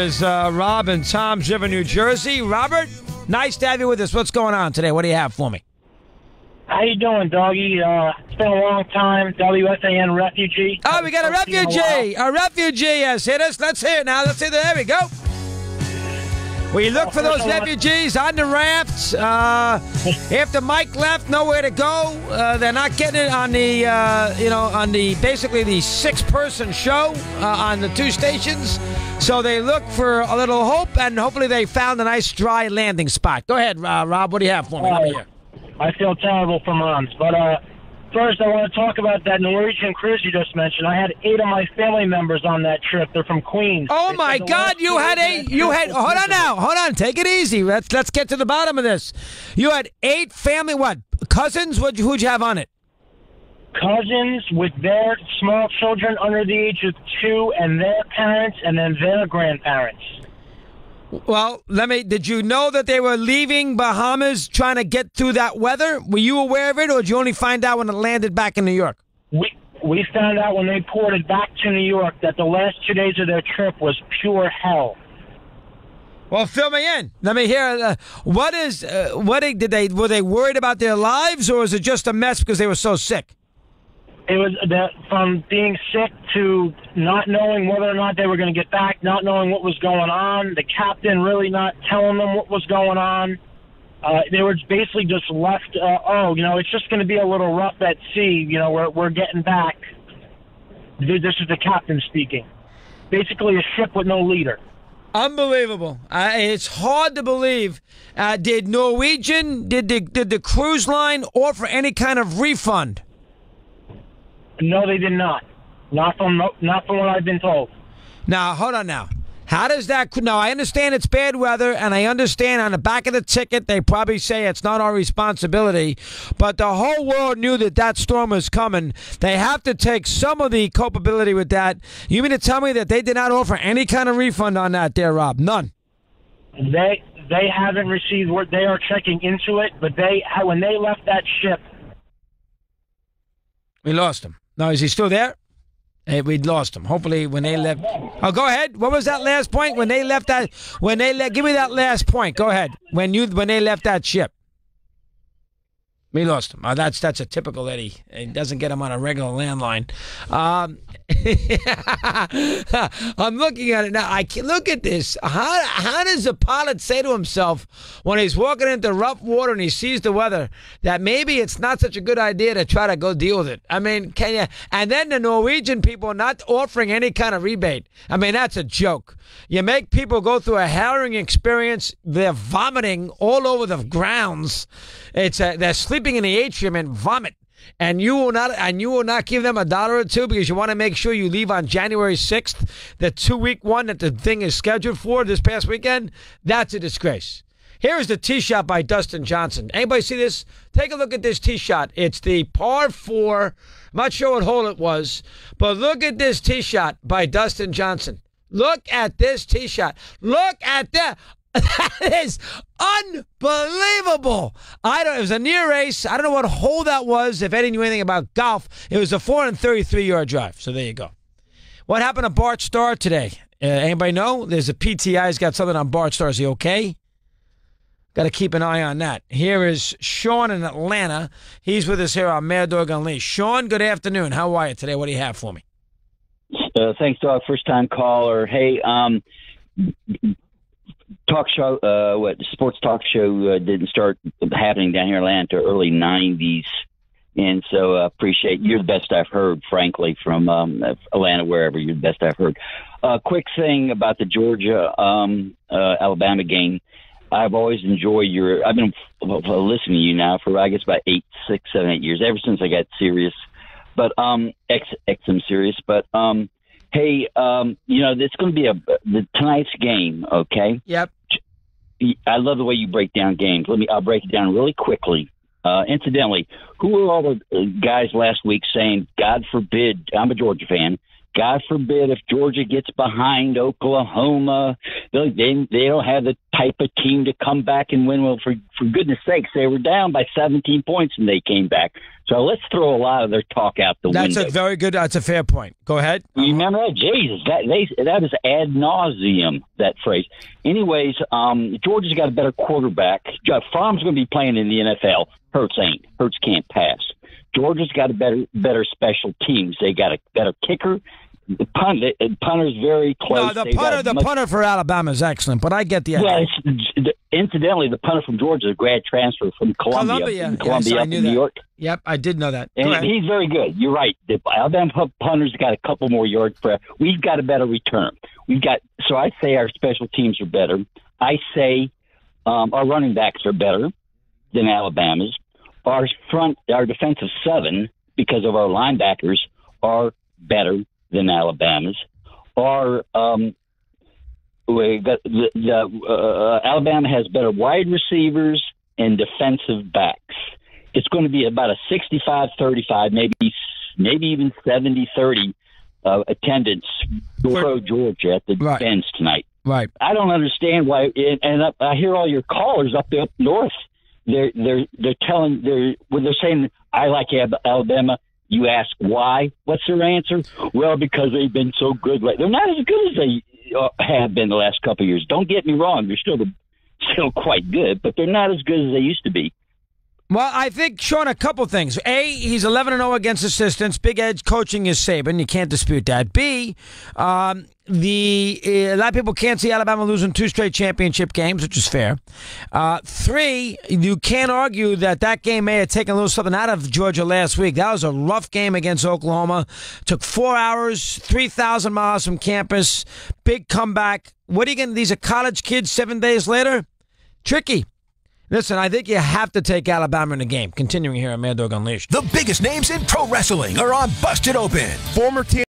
is Rob in Toms River, New Jersey. Robert, nice to have you with us. What's going on today? What do you have for me? How you doing, doggy? It's been a long time. WFAN refugee. Oh, we got a refugee. A refugee has hit us. Let's hear it now. Let's hear there we go. We look for those refugees on the rafts. After Mike left, nowhere to go. They're not getting it on the, on the basically the 6-person show on the 2 stations. So they look for a little hope, and hopefully they found a nice dry landing spot. Go ahead, Rob. What do you have for me? Let me hear. I feel terrible for moms, but first I want to talk about that Norwegian cruise you just mentioned. I had 8 of my family members on that trip. They're from Queens. Oh my God! You had 8. Hold on now. Hold on. Take it easy. Let's get to the bottom of this. You had 8 family. What cousins? Who'd you have on it? Cousins with their small children under the age of 2, and their parents, and then their grandparents. Well, did you know that they were leaving Bahamas trying to get through that weather? Were you aware of it, or did you only find out when it landed back in New York? We found out when they ported back to New York that the last 2 days of their trip was pure hell. Well, fill me in. Let me hear. Were they worried about their lives, or is it just a mess because they were so sick? It was from being sick to not knowing whether or not they were going to get back, not knowing what was going on, the captain really not telling them what was going on. They were basically just left, it's just going to be a little rough at sea. We're getting back. This is the captain speaking. Basically a ship with no leader. Unbelievable. It's hard to believe. Did Norwegian, did the cruise line offer any kind of refund? No, they did not. Not from what I've been told. Now, hold on now. How does that... Now, I understand it's bad weather, and I understand on the back of the ticket they probably say it's not our responsibility, but the whole world knew that storm was coming. They have to take some of the culpability with that. You mean to tell me that they did not offer any kind of refund on that there, Rob? None? They haven't received word. They are checking into it, but when they left that ship... We lost him. No, is he still there? Hey, we lost him. Hopefully, when they left. Oh, go ahead. What was that last point? Give me that last point. Go ahead. When they left that ship. We lost him. That's a typical Eddie. It doesn't get him on a regular landline. I'm looking at it now. I can look at this. How does a pilot say to himself when he's walking into rough water and he sees the weather that maybe it's not such a good idea to try to go deal with it? I mean, can you? And then the Norwegian people not offering any kind of rebate. I mean, that's a joke. You make people go through a harrowing experience. They're vomiting all over the grounds. They're sleeping in the atrium and vomit. And you will not give them $1 or $2 because you want to make sure you leave on January 6th, the 2-week one that the thing is scheduled for this past weekend. That's a disgrace. Here is the tee shot by Dustin Johnson. Anybody see this? Take a look at this tee shot. It's the par 4. I'm not sure what hole it was, but look at this tee shot by Dustin Johnson. Look at this tee shot. Look at that. That is unbelievable. It was a near ace. I don't know what hole that was. If Eddie knew anything about golf, it was a 433-yard drive. So there you go. What happened to Bart Starr today? Anybody know? There's a PTI. He's got something on Bart Starr. Is he okay? Got to keep an eye on that. Here is Sean in Atlanta. He's with us here on Mad Dog Unleashed. Sean, good afternoon. How are you today? What do you have for me? Thanks, Dog. First-time caller. Hey, talk show, sports talk show didn't start happening down here in Atlanta until early 90s. And so I appreciate you're the best I've heard, frankly, from Atlanta, wherever. You're the best I've heard. Quick thing about the Georgia Alabama game. I've always enjoyed I've been listening to you now for, I guess, about 8 years, ever since I got Sirius. But XM Sirius. But hey, it's going to be tonight's game. Okay. Yep. I love the way you break down games. I'll break it down really quickly. Incidentally, who were all the guys last week saying, God forbid, I'm a Georgia fan, God forbid if Georgia gets behind Oklahoma, they don't have the type of team to come back and win. Well, for goodness sakes, they were down by 17 points and they came back. So let's throw a lot of their talk out the window. That's a very good. That's a fair point. Go ahead. You remember that? Jesus, that is ad nauseum, that phrase. Anyways, Georgia's got a better quarterback. Fromm's going to be playing in the NFL. Hurts ain't. Hurts can't pass. Georgia's got a better special teams. They got a better kicker. The punter's very close. No, the punter for Alabama is excellent, but I get the idea. Well, incidentally, the punter from Georgia is a grad transfer from Columbia I in knew New that. York. Yep, I did know that. And he's very good. You're right. The Alabama punter's got a couple more yards per. We've got a better return. So I say our special teams are better. I say our running backs are better than Alabama's. Our defensive seven, because of our linebackers, are better than Alabama's. Alabama has better wide receivers and defensive backs. It's going to be about a 65-35, maybe even 70-30 attendance for Georgia at the Benz tonight. Right. I don't understand why. And I hear all your callers up north. They're saying I like Alabama. You ask why? What's their answer? Well, because they've been so good. They're not as good as they have been the last couple of years. Don't get me wrong; they're still quite good, but they're not as good as they used to be. Well, I think, Sean, a couple things. A, he's 11-0 against assistants. Big Ed's coaching is Saban. You can't dispute that. B, a lot of people can't see Alabama losing 2 straight championship games, which is fair. 3, you can't argue that game may have taken a little something out of Georgia last week. That was a rough game against Oklahoma. Took 4 hours, 3,000 miles from campus. Big comeback. What are you going to, these are college kids 7 days later? Tricky. Listen, I think you have to take Alabama in the game. Continuing here on Mad Dog Unleashed. The biggest names in pro wrestling are on Busted Open. Former